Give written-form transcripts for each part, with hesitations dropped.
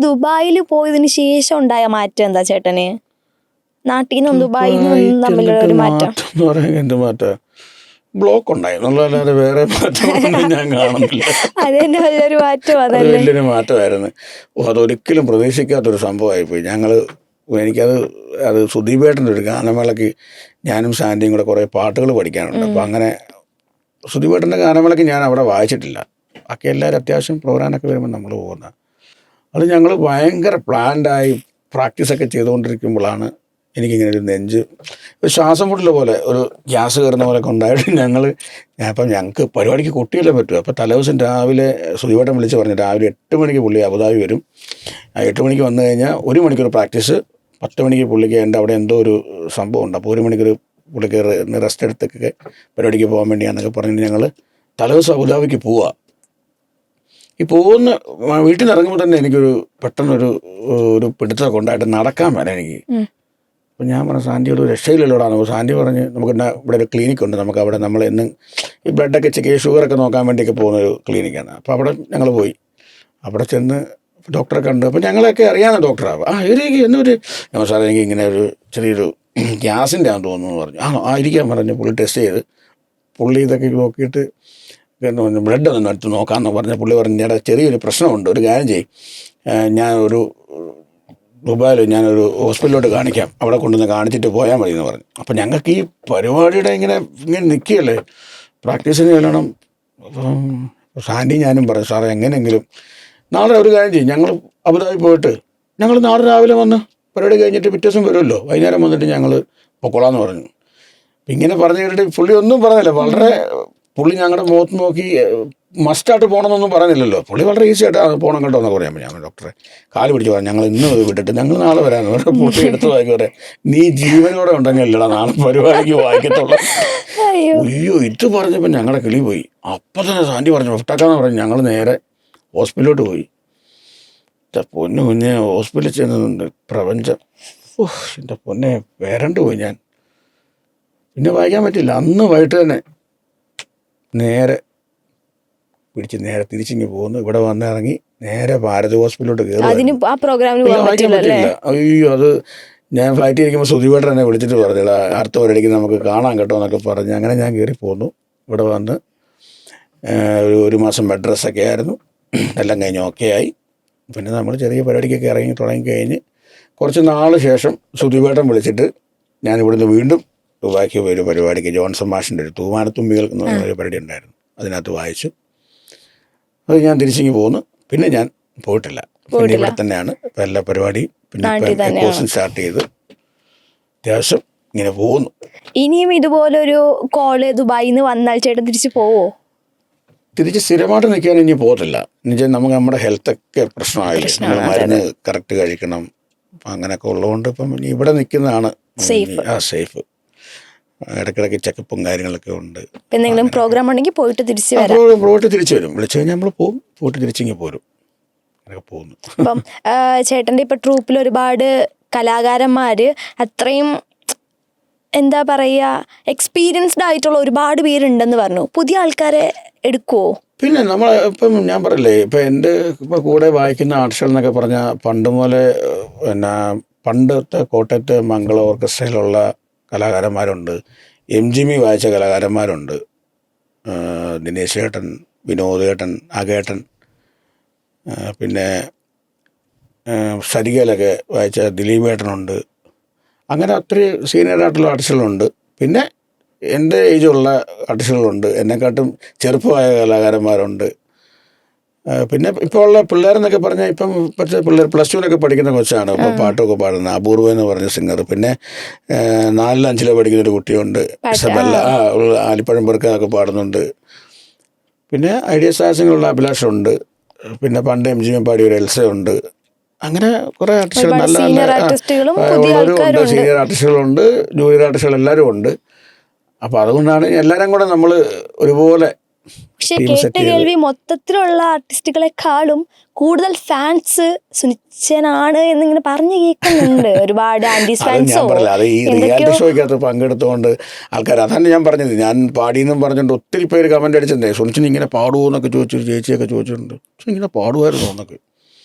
ദുബായിൽ പോയതിന് ശേഷം ഉണ്ടായ മാറ്റം എന്താ ചേട്ടന്? നാട്ടിൽ നിന്നും ദുബായിൽ നിന്നും തമ്മിലുള്ള ഒരു മാറ്റം എന്ന് പറയാൻ എന്ത് മാറ്റം? ബ്ലോക്ക് ഉണ്ടായി എന്നുള്ളതല്ലാതെ വേറെ മാറ്റമൊന്നും ഞാൻ കാണുന്നില്ല. അത് തന്നെ വലിയൊരു മാറ്റം. അത് വലിയൊരു മാറ്റമായിരുന്നു. അതൊരിക്കലും പ്രതീക്ഷിക്കാത്തൊരു സംഭവമായിപ്പോയി. അത് സുദീപേട്ടൻ്റെ ഒരു ഗാനമേളയ്ക്ക് ഞാനും ശാന്തിയും കൂടെ കുറേ പാട്ടുകൾ പഠിക്കാനുണ്ട്. അപ്പം അങ്ങനെ സുദീപേട്ടൻ്റെ ഗാനമേളയ്ക്ക് ഞാൻ അവിടെ വായിച്ചിട്ടില്ല. ബാക്കി എല്ലാവരും അത്യാവശ്യം പ്രോഗ്രാമൊക്കെ വരുമ്പോൾ നമ്മൾ പോകുന്നത്. അത് ഞങ്ങൾ ഭയങ്കര പ്ലാൻഡായി പ്രാക്ടീസൊക്കെ ചെയ്തുകൊണ്ടിരിക്കുമ്പോഴാണ് എനിക്കിങ്ങനെ ഒരു ഒരു ശ്വാസം മുട്ടൽ പോലെ ഒരു ഗ്യാസ് കയറുന്ന പോലെയൊക്കെ ഉണ്ടായിട്ട് ഞങ്ങൾക്ക് പരിപാടിക്ക് കൊട്ടിയല്ലേ പറ്റും. അപ്പോൾ തലേദിവസം രാവിലെ സുദീപേട്ടൻ വിളിച്ച് പറഞ്ഞു രാവിലെ 8 മണിക്ക് പുള്ളി അബുദാബി വരും. 8 മണിക്ക് വന്നു കഴിഞ്ഞാൽ 1 മണിക്കൂർ പ്രാക്ടീസ്, 10 മണിക്ക് പുള്ളിക്ക് എൻ്റെ അവിടെ എന്തോ ഒരു സംഭവം ഉണ്ട്. അപ്പോൾ 1 മണിക്കൂർ പുള്ളിക്ക് റെസ്റ്റ് എടുത്തൊക്കെ പരിപാടിക്ക് പോകാൻ വേണ്ടിയാണെന്നൊക്കെ പറഞ്ഞിട്ട് ഞങ്ങൾ തലേദിവസം അബുദാബിക്ക് പോവുക. ഈ പോകുന്ന വീട്ടിൽ നിന്ന് ഇറങ്ങുമ്പോൾ തന്നെ എനിക്കൊരു പെട്ടെന്നൊരു പിടുത്തമൊക്കെ ഉണ്ടായിട്ട് നടക്കാൻ മേല എനിക്ക്. അപ്പോൾ ഞാൻ പറഞ്ഞു സാൻഡിയോട് രക്ഷയില്ലല്ലോടാന്ന്. അപ്പോൾ സാൻഡി പറഞ്ഞ് നമുക്ക് ഇവിടെ ഒരു ക്ലിനിക്കുണ്ട്, നമുക്ക് അവിടെ നമ്മൾ എന്നും ഈ ബ്ലഡൊക്കെ ചെക്ക് ചെയ്ത് ഷുഗറൊക്കെ നോക്കാൻ വേണ്ടിയൊക്കെ പോകുന്നൊരു ക്ലിനിക്കാണ്. അപ്പോൾ അവിടെ ഞങ്ങൾ പോയി. അവിടെ ചെന്ന് ഡോക്ടറെ കണ്ട്. അപ്പോൾ ഞങ്ങളൊക്കെ അറിയാവുന്ന ഡോക്ടറാണ്. എനിക്ക് എന്നൊരു ഞാൻ സാറേ എനിക്ക് ഇങ്ങനെ ഒരു ചെറിയൊരു ഗ്യാസിൻ്റെ ആണെന്ന് തോന്നുന്നു പറഞ്ഞു. ആയിരിക്കാൻ പറഞ്ഞു. പുള്ളി ടെസ്റ്റ് ചെയ്ത് പുള്ളി ഇതൊക്കെ നോക്കിയിട്ട് ബ്ലഡ് ഒന്ന് എടുത്ത് നോക്കാമെന്ന് പറഞ്ഞ പുള്ളി പറഞ്ഞു ചേട്ടാ ചെറിയൊരു പ്രശ്നമുണ്ട്, ഒരു കാര്യം ചെയ്യും, ദുബായിൽ ഞാനൊരു ഹോസ്പിറ്റലിലോട്ട് കാണിക്കാം, അവിടെ കൊണ്ടുവന്ന് കാണിച്ചിട്ട് പോയാൽ മതി എന്ന് പറഞ്ഞു. അപ്പം ഞങ്ങൾക്ക് ഈ പരിപാടിയുടെ ഇങ്ങനെ നിൽക്കുകയല്ലേ, പ്രാക്ടീസിന് ചെല്ലണം. അപ്പം സാൻഡി ഞാനും പറഞ്ഞു സാറേ എങ്ങനെയെങ്കിലും നാളെ ഒരു കാര്യം ചെയ്യും, ഞങ്ങൾ അബുദാബി പോയിട്ട് ഞങ്ങൾ നാളെ രാവിലെ വന്ന് പരിപാടി കഴിഞ്ഞിട്ട് പിറ്റേ ദിവസം വരുമല്ലോ, വൈകുന്നേരം വന്നിട്ട് ഞങ്ങൾ പൊക്കോളാന്ന് പറഞ്ഞു. അപ്പം ഇങ്ങനെ പറഞ്ഞു കേട്ടിട്ട് പുള്ളി ഒന്നും പറഞ്ഞില്ല. വളരെ പുള്ളി ഞങ്ങളുടെ മുഖത്ത് നോക്കി മസ്റ്റായിട്ട് പോകണമെന്നൊന്നും പറഞ്ഞില്ലല്ലോ. പുള്ളി വളരെ ഈസി ആയിട്ട് പോകണം കേട്ടോ എന്ന് പറയാൻ. ഞാൻ ഡോക്ടറെ കാല് പിടിച്ച് പറഞ്ഞു ഞങ്ങൾ ഇന്ന് വിട്ടിട്ട് ഞങ്ങൾ നാളെ വരാമെന്ന് പറഞ്ഞാൽ പുള്ളി എടുത്ത് വായിക്കും പറയാം നീ ജീവനോടെ ഉണ്ടെങ്കിൽ അല്ലടാ നാളെ പരിപാടിക്ക് വായിക്കത്തുള്ളൂ. അയ്യോ ഇത് പറഞ്ഞപ്പോൾ ഞങ്ങളുടെ കിളി പോയി. അപ്പം തന്നെ സാൻഡി പറഞ്ഞു ഒട്ടാക്കാന്ന് പറഞ്ഞു. ഞങ്ങൾ നേരെ ഹോസ്പിറ്റലിലോട്ട് പോയി. പൊന്നു കുഞ്ഞെ ഹോസ്പിറ്റലിൽ ചെന്നുണ്ട് പ്രപഞ്ചം. എൻ്റെ പൊന്നെ വരണ്ടു പോയി ഞാൻ. പിന്നെ വായിക്കാൻ പറ്റില്ല. അന്ന് വൈകിട്ട് തന്നെ നേരെ പിടിച്ച് നേരെ തിരിച്ചിങ്ങ് പോകുന്നു. ഇവിടെ വന്നിറങ്ങി നേരെ ഭാരത് ഹോസ്പിറ്റലിലോട്ട് കയറി. വായിക്കാൻ പറ്റില്ല. അയ്യോ അത് ഞാൻ ഫ്ലൈറ്റിൽ ഇരിക്കുമ്പോൾ സുധീപേട്ടൻ എന്നെ വിളിച്ചിട്ട് പറഞ്ഞില്ല അടുത്ത ഒരിടയ്ക്ക് നമുക്ക് കാണാൻ കേട്ടോ എന്നൊക്കെ പറഞ്ഞ് അങ്ങനെ ഞാൻ കയറി പോന്നു. ഇവിടെ വന്ന് ഒരു മാസം ബെഡ് റെസ്റ്റൊക്കെ ആയിരുന്നു. എല്ലാം കഴിഞ്ഞ് ഓക്കെ ആയി. പിന്നെ നമ്മൾ ചെറിയ പരിപാടിക്കൊക്കെ ഇറങ്ങി തുടങ്ങിക്കഴിഞ്ഞ് കുറച്ച് നാൾ ശേഷം സുധീപേട്ടൻ വിളിച്ചിട്ട് ഞാൻ ഇവിടുന്ന് വീണ്ടും ദുബായ്ക്ക് പോയൊരു പരിപാടിക്ക് ജോൺസൺ മാഷിൻ്റെ ഒരു തൂമാനത്തുമ്പികൾ എന്ന് പറഞ്ഞൊരു പരിപാടി ഉണ്ടായിരുന്നു. അതിനകത്ത് വായിച്ചു. അത് ഞാൻ തിരിച്ചിങ്ങ് പോന്നു. പിന്നെ ഞാൻ പോയിട്ടില്ല. പിന്നെ ഇവിടെ തന്നെയാണ് ഇപ്പം എല്ലാ പരിപാടിയും. പിന്നെ കോഴ്സും സ്റ്റാർട്ട് ചെയ്ത് അത്യാവശ്യം ഇങ്ങനെ പോകുന്നു. ഇനിയും ഇതുപോലൊരു കോള് ദുബായിൽ നിന്ന് വന്നാൽ ചേട്ടൻ തിരിച്ച് പോവോ? തിരിച്ച് സ്ഥിരമായിട്ട് നിൽക്കാൻ ഇനി പോകത്തില്ല. എന്നുവെച്ചാൽ നമുക്ക് നമ്മുടെ ഹെൽത്തൊക്കെ പ്രശ്നമായില്ലേ, നമ്മൾ മരുന്ന് കറക്റ്റ് കഴിക്കണം. അപ്പം അങ്ങനെയൊക്കെ ഉള്ളതുകൊണ്ട് ഇപ്പം ഇവിടെ നിൽക്കുന്നതാണ് സേഫ്. ഇടയ്ക്കിടയ്ക്ക് ചെക്കപ്പും കാര്യങ്ങളൊക്കെ ഉണ്ട്. എന്തെങ്കിലും പ്രോഗ്രാം ഉണ്ടെങ്കിൽ പോയിട്ട് തിരിച്ച് വരും. വിളിച്ചു കഴിഞ്ഞാൽ നമ്മൾ പോകും, പോയിട്ട് തിരിച്ചിങ്ങ് പോരും. അങ്ങനെയൊക്കെ പോകുന്നു. അപ്പം ചേട്ടൻ്റെ ഇപ്പം ട്രൂപ്പിൽ ഒരുപാട് കലാകാരന്മാർ അത്രയും എന്താ പറയുക എക്സ്പീരിയൻസ്ഡ് ആയിട്ടുള്ള ഒരുപാട് പേരുണ്ടെന്ന് പറഞ്ഞു. പുതിയ ആൾക്കാരെ എടുക്കുമോ? പിന്നെ നമ്മൾ ഇപ്പം ഞാൻ പറയില്ലേ, ഇപ്പം എൻ്റെ ഇപ്പം കൂടെ വായിക്കുന്ന ആർട്സുകൾ എന്നൊക്കെ പറഞ്ഞാൽ പണ്ട് പോലെ പണ്ടത്തെ കോട്ടയത്തെ മംഗള ഓർക്കസ്ട്രയിലുള്ള കലാകാരന്മാരുണ്ട്, MGM വായിച്ച കലാകാരന്മാരുണ്ട്, ദിനേശ് ചേട്ടൻ, വിനോദ് ചേട്ടൻ, അകേട്ടൻ, പിന്നെ സരികയിലൊക്കെ വായിച്ച ദിലീപ് ഏട്ടനുണ്ട്. അങ്ങനെ ഒത്തിരി സീനിയറായിട്ടുള്ള ആർട്ടിസ്റ്റുകളുണ്ട്. പിന്നെ എൻ്റെ ഏജുള്ള ആർട്ടിസ്റ്റുകളുണ്ട്, എന്നെക്കാട്ടും ചെറുപ്പമായ കലാകാരന്മാരുണ്ട്. പിന്നെ ഇപ്പോൾ ഉള്ള പിള്ളേരെന്നൊക്കെ പറഞ്ഞാൽ ഇപ്പോഴത്തെ പിള്ളേർ +2 പഠിക്കുന്ന കൊച്ചാണ് ഇപ്പോൾ പാട്ടൊക്കെ പാടുന്നത്, അപൂർവ എന്ന് പറഞ്ഞ സിംഗർ. പിന്നെ 4-ലും 5-ലും പഠിക്കുന്നൊരു കുട്ടിയുണ്ട്, ഇസബെല്ല, ആലിപ്പഴം പെറുക്കാനൊക്കെ പാടുന്നുണ്ട്. പിന്നെ ഐഡിയ സ്റ്റാർസിലുള്ള അഭിലാഷുണ്ട്. പിന്നെ പണ്ട് MGM പാടിയ ഒരു എൽസയുണ്ട്. അങ്ങനെ കുറേ ആർട്ടിസ്റ്റുകൾ നല്ല ഉള്ളവരും ഉണ്ട്, സീനിയർ ആർട്ടിസ്റ്റുകളുണ്ട്, ജൂനിയർ ആർട്ടിസ്റ്റുകൾ എല്ലാവരും ഉണ്ട്. അപ്പോൾ അതുകൊണ്ടാണ് എല്ലാവരും കൂടെ നമ്മൾ ഒരുപോലെ. പക്ഷെ കേട്ട കേൾവി മൊത്തത്തിലുള്ള ആർട്ടിസ്റ്റുകളെക്കാളും കൂടുതൽ ഫാൻസ് സുനിശ്ചനാണ് എന്നിങ്ങനെ പറഞ്ഞു കേൾക്കുന്നുണ്ട്. ഒരുപാട് ആന്റീസ് ഫാൻസോ അത് ഈ റിയാലിറ്റി ഷോയ്ക്കകത്ത് പങ്കെടുത്തുകൊണ്ട് ആൾക്കാർ, അതാണ് ഞാൻ പറഞ്ഞത്, ഞാൻ പാടിയെന്നും പറഞ്ഞുകൊണ്ട് ഒത്തിരി പേര് കമൻ്റ് അടിച്ചിട്ടുണ്ടേ സുനിച്ചിന് ഇങ്ങനെ പാടുമോ എന്നൊക്കെ ചോദിച്ചു, ചേച്ചിയൊക്കെ ചോദിച്ചിട്ടുണ്ട്. പക്ഷെ ഇങ്ങനെ പാടുമായിരുന്നു എന്നൊക്കെ.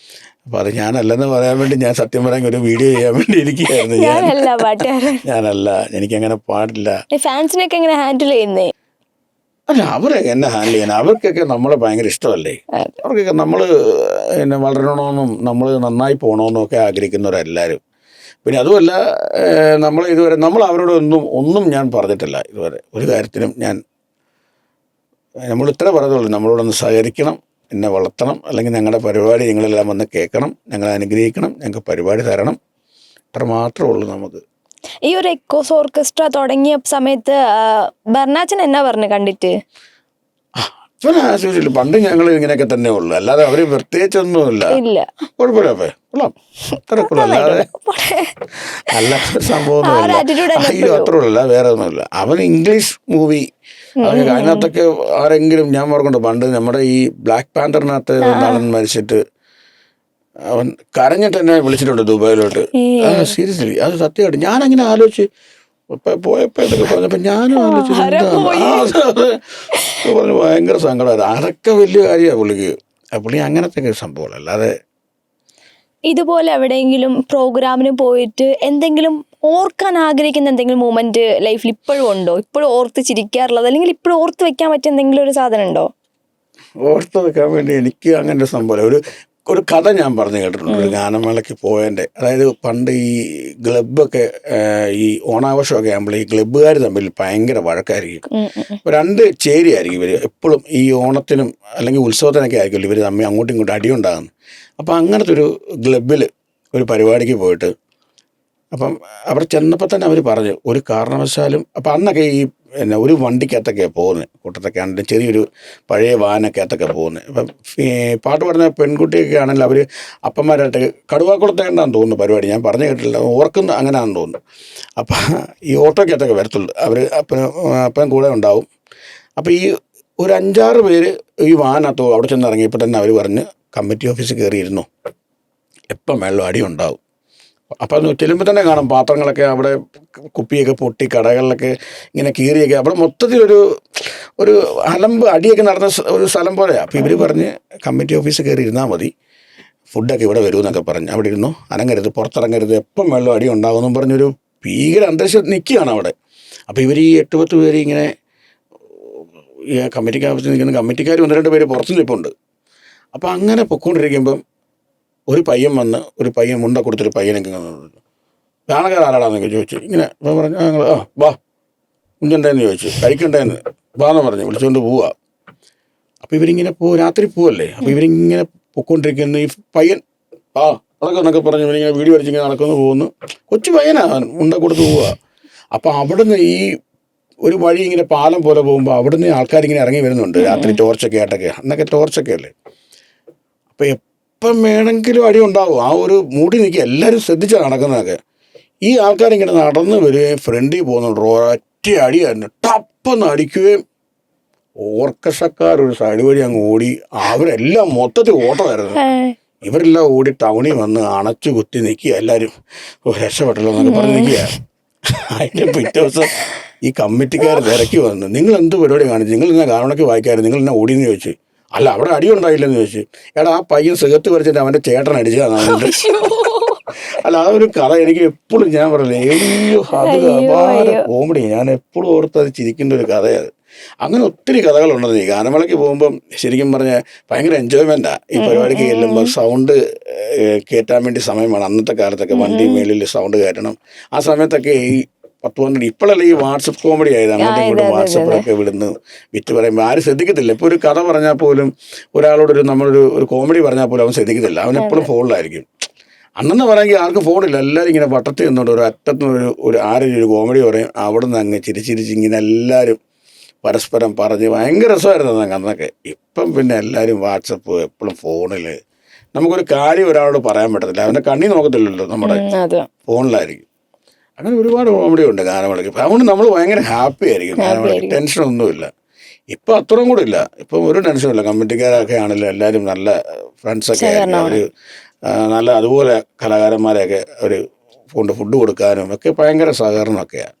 അപ്പോൾ അത് ഞാനല്ലെന്ന് പറയാൻ വേണ്ടി ഞാൻ സത്യം പറയാൻ ഒരു വീഡിയോ ചെയ്യാൻ വേണ്ടി ഇരിക്കുകയായിരുന്നു. ഞാനല്ല പാട്ടുകാരൻ. ഞാനല്ല, എനിക്കങ്ങനെ പാടില്ല. ഫാൻസിനൊക്കെ എങ്ങനെ ഹാൻഡിൽ ചെയ്യുന്നേ? അല്ല, അവരെ എന്നെ ഹാൻഡിൽ ചെയ്യാൻ അവർക്കൊക്കെ നമ്മളെ ഭയങ്കര ഇഷ്ടമല്ലേ. അവർക്കൊക്കെ നമ്മൾ എന്നെ വളരണമെന്നും നമ്മൾ നന്നായി പോകണമെന്നും ഒക്കെ ആഗ്രഹിക്കുന്നവരെല്ലാവരും. പിന്നെ അതുമല്ല, നമ്മൾ അവരോട് ഒന്നും ഞാൻ പറഞ്ഞിട്ടില്ല ഇതുവരെ ഒരു കാര്യത്തിനും. നമ്മൾ ഇത്ര പറഞ്ഞുള്ളൂ, നമ്മളോടൊന്ന് സഹകരിക്കണം, എന്നെ വളർത്തണം, അല്ലെങ്കിൽ ഞങ്ങളുടെ പരിപാടി നിങ്ങളെല്ലാം വന്ന് കേൾക്കണം, ഞങ്ങളെ അനുഗ്രഹിക്കണം, ഞങ്ങൾക്ക് പരിപാടി തരണം, അത്ര മാത്രമേ ഉള്ളൂ നമുക്ക്. ഈ ഒരു എക്കോസ് ഓർക്കസ്ട്ര തുടങ്ങിയ സമയത്ത് ബർണാച്ചൻ എന്നാ പറഞ്ഞു കണ്ടിട്ട്? ആശ്വസിച്ചില്ല, പണ്ട് ഞങ്ങൾ ഇങ്ങനെയൊക്കെ തന്നെ ഉള്ളു, അല്ലാതെ അവർ പ്രത്യേകിച്ചൊന്നുമില്ല. കുഴപ്പമില്ല, കൊള്ളാം, അത്രക്കുള്ള, അല്ലാതെ അല്ലാത്ത സംഭവമൊന്നുമില്ല. അയ്യോ, അത്ര ഉള്ളല്ല, വേറെ ഒന്നുമില്ല. അവൻ ഇംഗ്ലീഷ് മൂവി അതൊക്കെ അതിനകത്തൊക്കെ ആരെങ്കിലും, ഞാൻ ഓർക്കുന്നുണ്ട് പണ്ട് നമ്മുടെ ഈ ബ്ലാക്ക് പാന്തറിനകത്ത് നടൻ മരിച്ചിട്ട് അവൻ കരഞ്ഞിട്ട് എന്നെ വിളിച്ചിട്ടുണ്ട് ദുബായിലോട്ട്. സീരിയസ്ലി, അത് സത്യമായിട്ട് ഞാനങ്ങനെ ആലോചിച്ച് പോയപ്പോ ഇതൊക്കെ പറഞ്ഞപ്പോൾ ഞാനും ആലോചിച്ചു, പറഞ്ഞു ഭയങ്കര സങ്കടമായിരുന്നു. അതൊക്കെ വലിയ കാര്യമാണ് പുള്ളിക്ക്. പുള്ളി അങ്ങനത്തെ സംഭവം, അല്ലാതെ. ഇതുപോലെ എവിടെയെങ്കിലും പ്രോഗ്രാമിന് പോയിട്ട് എന്തെങ്കിലും ഓർക്കാൻ ആഗ്രഹിക്കുന്ന എന്തെങ്കിലും മൂമെന്റ് ലൈഫിൽ ഇപ്പോഴും ഉണ്ടോ? ഇപ്പോഴും ഓർത്ത് ചിരിക്കാറുള്ളത്, അല്ലെങ്കിൽ ഇപ്പോഴും ഓർത്ത് വെക്കാൻ പറ്റിയ എന്തെങ്കിലും ഒരു സാധനം ഉണ്ടോ? ഓർത്ത് വെക്കാൻ വേണ്ടി എനിക്ക് അങ്ങനെ ഒരു സംഭവം, ഒരു കഥ ഞാൻ പറഞ്ഞു കേട്ടിട്ടുണ്ട്. ഒരു ഗാനമേളയ്ക്ക് പോയതിൻ്റെ, അതായത് പണ്ട് ഈ ക്ലബ്ബൊക്കെ ഈ ഓണാഘോഷമൊക്കെ ആകുമ്പോൾ ഈ ക്ലബ്ബുകാർ തമ്മിൽ ഭയങ്കര വഴക്കായിരിക്കും. രണ്ട് ചേരിയായിരിക്കും ഇവർ എപ്പോഴും, ഈ ഓണത്തിനും അല്ലെങ്കിൽ ഉത്സവത്തിനൊക്കെ ആയിരിക്കുമല്ലോ ഇവർ തമ്മിൽ അങ്ങോട്ടും ഇങ്ങോട്ടും അടിയുണ്ടാകുന്നു. അപ്പോൾ അങ്ങനത്തെ ഒരു ക്ലബ്ബിൽ ഒരു പരിപാടിക്ക് പോയിട്ട്, അപ്പം അവിടെ ചെന്നപ്പോൾ തന്നെ അവർ പറഞ്ഞു ഒരു കാരണവശാലും, അപ്പം അന്നൊക്കെ ഈ ഒരു വണ്ടിക്കകത്തൊക്കെയാണ് പോകുന്നത്, കൂട്ടത്തൊക്കെ ആണെങ്കിലും ചെറിയൊരു പഴയ വാഹനക്കകത്തൊക്കെ പോകുന്നത്. അപ്പം പാട്ട് പാടുന്ന പെൺകുട്ടിയൊക്കെ ആണെങ്കിൽ അവർ അപ്പന്മാരായിട്ട് കടുവാക്കുളത്തേണ്ടാന്ന് തോന്നുന്നു പരിപാടി, ഞാൻ പറഞ്ഞു കേട്ടില്ല, ഓർക്കുന്ന അങ്ങനെയാണെന്ന് തോന്നുന്നു. അപ്പം ഈ ഓട്ടോക്കകത്തൊക്കെ വരത്തുള്ളൂ, അവർ അപ്പൻ കൂടെ ഉണ്ടാവും. അപ്പോൾ ഈ ഒരു 5-6 പേര് ഈ വാഹനത്തോ അവിടെ ചെന്ന് ഇറങ്ങിയപ്പോൾ തന്നെ അവർ പറഞ്ഞ് കമ്മിറ്റി ഓഫീസിൽ കയറിയിരുന്നു, എപ്പം വെള്ളം അടി ഉണ്ടാവും. അപ്പം അത് ചെല്ലുമ്പോൾ തന്നെ കാണാം പാത്രങ്ങളൊക്കെ അവിടെ കുപ്പിയൊക്കെ പൊട്ടി, കടകളിലൊക്കെ ഇങ്ങനെ കീറിയൊക്കെ, അവിടെ മൊത്തത്തിലൊരു അലമ്പ് അടിയൊക്കെ നടന്ന ഒരു സ്ഥലം പോലെയാണ്. അപ്പോൾ ഇവർ പറഞ്ഞ് കമ്മിറ്റി ഓഫീസിൽ കയറി ഇരുന്നാൽ മതി, ഫുഡൊക്കെ ഇവിടെ വരുമെന്നൊക്കെ പറഞ്ഞ് അവിടെ ഇരുന്നു, അനങ്ങരുത്, പുറത്തിറങ്ങരുത്, എപ്പം വെള്ളം അടി ഉണ്ടാകുമെന്നും പറഞ്ഞൊരു ഭീകര അന്തരീക്ഷം നിൽക്കുകയാണ് അവിടെ. അപ്പോൾ ഇവർ ഈ 8-10 പേര് ഇങ്ങനെ ഈ കമ്മിറ്റിക്ക് ഓഫീസിൽ നിൽക്കുന്ന കമ്മിറ്റിക്കാർ 1-2 പേര് പുറത്ത് നിൽപ്പുണ്ട്. അപ്പോൾ അങ്ങനെ പൊയ്ക്കൊണ്ടിരിക്കുമ്പം ഒരു പയ്യൻ വന്ന്, ഒരു പയ്യൻ മുണ്ട കൊടുത്തൊരു പയ്യനൊക്കെ ഗാനക്കാരാടാന്നൊക്കെ ചോദിച്ചു. ഇങ്ങനെ പറഞ്ഞു, ഞങ്ങൾ വാ കുഞ്ഞുണ്ടേന്ന് ചോദിച്ചു, കഴിക്കണ്ടേന്ന് വാന്ന് പറഞ്ഞ് വിളിച്ചുകൊണ്ട് പോവുക. അപ്പോൾ ഇവരിങ്ങനെ രാത്രി പോവല്ലേ, അപ്പോൾ ഇവരിങ്ങനെ പൊയ്ക്കൊണ്ടിരിക്കുന്നു. ഈ പയ്യൻ അതൊക്കെ പറഞ്ഞ് ഇവരിങ്ങനെ വീഡിയോ അടിച്ചിങ്ങനെ നടക്കുന്നു, പോകുന്നു. കൊച്ചു പയ്യനാണ്, മുണ്ട കൊടുത്ത് പോവുക. അപ്പോൾ അവിടുന്ന് ഈ ഒരു വഴി ഇങ്ങനെ പാലം പോലെ പോകുമ്പോൾ അവിടുന്ന് ആൾക്കാരിങ്ങനെ ഇറങ്ങി വരുന്നുണ്ട് രാത്രി, ടോർച്ചൊക്കെ ആയിട്ടൊക്കെ, അന്നൊക്കെ ടോർച്ചൊക്കെ അല്ലേ. അപ്പോൾ എപ്പം വേണമെങ്കിലും അടി ഉണ്ടാവും, ആ ഒരു മൂടി നിൽക്കുക, എല്ലാവരും ശ്രദ്ധിച്ചാണ് നടക്കുന്നതൊക്കെ. ഈ ആൾക്കാരിങ്ങനെ നടന്ന് വരികയും ഫ്രണ്ടിൽ പോകുന്നുണ്ട്, ഒറ്റ അടിയായിരുന്നു, ടപ്പെന്ന് അടിക്കുകയും ഓർക്കസ്ട്രക്കാർ ഒരു സൈഡ് വഴി അങ്ങ് ഓടി, അവരെല്ലാം മൊത്തത്തിൽ ഓട്ടമായിരുന്നു. ഇവരെല്ലാം ഓടി ടൗണിൽ വന്ന് അണച്ചു കുത്തി നിൽക്കുക, എല്ലാവരും രക്ഷപ്പെട്ടല്ലോ എന്നൊക്കെ പറഞ്ഞ് നിൽക്കുക. അതിൻ്റെ പിറ്റേ ദിവസം ഈ കമ്മിറ്റിക്കാർ തിരക്കി വന്നു, നിങ്ങൾ എന്ത് പരിപാടി കാണിച്ചു, നിങ്ങൾ ഇങ്ങനെ ഗാനമേളയ്ക്ക് വായിക്കായിരുന്നു, നിങ്ങൾ എന്നെ ഓടിയെന്ന് ചോദിച്ചു. അല്ല, അവിടെ അടിയുണ്ടായില്ലെന്ന് ചോദിച്ചു. എടാ, ആ പയ്യൻ സിഗരറ്റ് വരച്ചിട്ട് അവൻ്റെ ചേട്ടൻ അടിച്ചതാണ്. അല്ല, അതൊരു കഥ എനിക്ക് എപ്പോഴും ഞാൻ പറയില്ലേ, അത് അപാര കോമഡി, ഞാൻ എപ്പോഴും ഓർത്ത് അത് ചിരിക്കേണ്ട ഒരു കഥയാണ്. അങ്ങനെ ഒത്തിരി കഥകളുണ്ടെന്ന്. ഈ ഗാനമേളയ്ക്ക് പോകുമ്പം ശരിക്കും പറഞ്ഞാൽ ഭയങ്കര എൻജോയ്മെൻറ്റാണ്. ഈ പരിപാടിക്ക് ചെല്ലുമ്പോൾ സൗണ്ട് കയറ്റാൻ വേണ്ടി സമയം വേണം. അന്നത്തെ കാലത്തൊക്കെ വണ്ടി മേളിൽ സൗണ്ട് കയറ്റണം. ആ സമയത്തൊക്കെ ഈ 10-12 ഇപ്പോഴല്ലേ ഈ വാട്സപ്പ് കോമഡി ആയത്, അങ്ങോട്ടും ഇങ്ങോട്ടും വാട്സപ്പിലൊക്കെ വിടുന്നു വിറ്റ് പറയുമ്പോൾ ആരും ശ്രദ്ധിക്കത്തില്ല. ഇപ്പോൾ ഒരു കഥ പറഞ്ഞാൽ പോലും ഒരാളോടൊരു നമ്മളൊരു കോമഡി പറഞ്ഞാൽ പോലും അവൻ ശ്രദ്ധിക്കത്തില്ല, അവൻ എപ്പോഴും ഫോണിലായിരിക്കും. അന്നെന്ന് പറയുമെങ്കിൽ ആർക്കും ഫോണില്ല, എല്ലാവരും ഇങ്ങനെ വട്ടത്തിൽ നിന്നുകൊണ്ട് ഒരു അറ്റത്തുനിന്ന് ആരെങ്കിലും ഒരു കോമഡി പറയും, അവിടെ നിന്ന് അങ്ങ് ചിരിച്ചിരിച്ച് ഇങ്ങനെ എല്ലാവരും പരസ്പരം പറഞ്ഞ് ഭയങ്കര രസമായിരുന്നു അന്നൊക്കെ. ഇപ്പം പിന്നെ എല്ലാവരും വാട്സപ്പ്, എപ്പോഴും ഫോണിൽ. നമുക്കൊരു കാര്യം ഒരാളോട് പറയാൻ പറ്റത്തില്ല, അവൻ്റെ കണ്ണി നോക്കത്തില്ലല്ലോ, നമ്മുടെ ഫോണിലായിരിക്കും. അങ്ങനെ ഒരുപാട് കോമഡി ഉണ്ട് ഗാനമേളയ്ക്ക്. അതുകൊണ്ട് നമ്മൾ ഭയങ്കര ഹാപ്പി ആയിരിക്കും ഗാനമേളയ്ക്ക്, ടെൻഷനൊന്നുമില്ല. ഇപ്പം അത്രയും കൂടെ ഇല്ല, ഇപ്പം ഒരു ടെൻഷനുമില്ല. കമ്മിറ്റിക്കാരൊക്കെ ആണെങ്കിലും എല്ലാവരും നല്ല ഫ്രണ്ട്സൊക്കെ ആയിരിക്കും. അവർ നല്ല അതുപോലെ കലാകാരന്മാരെയൊക്കെ അവർ കൊണ്ട് ഫുഡ് കൊടുക്കാനും ഒക്കെ ഭയങ്കര സഹകരണമൊക്കെയാണ്.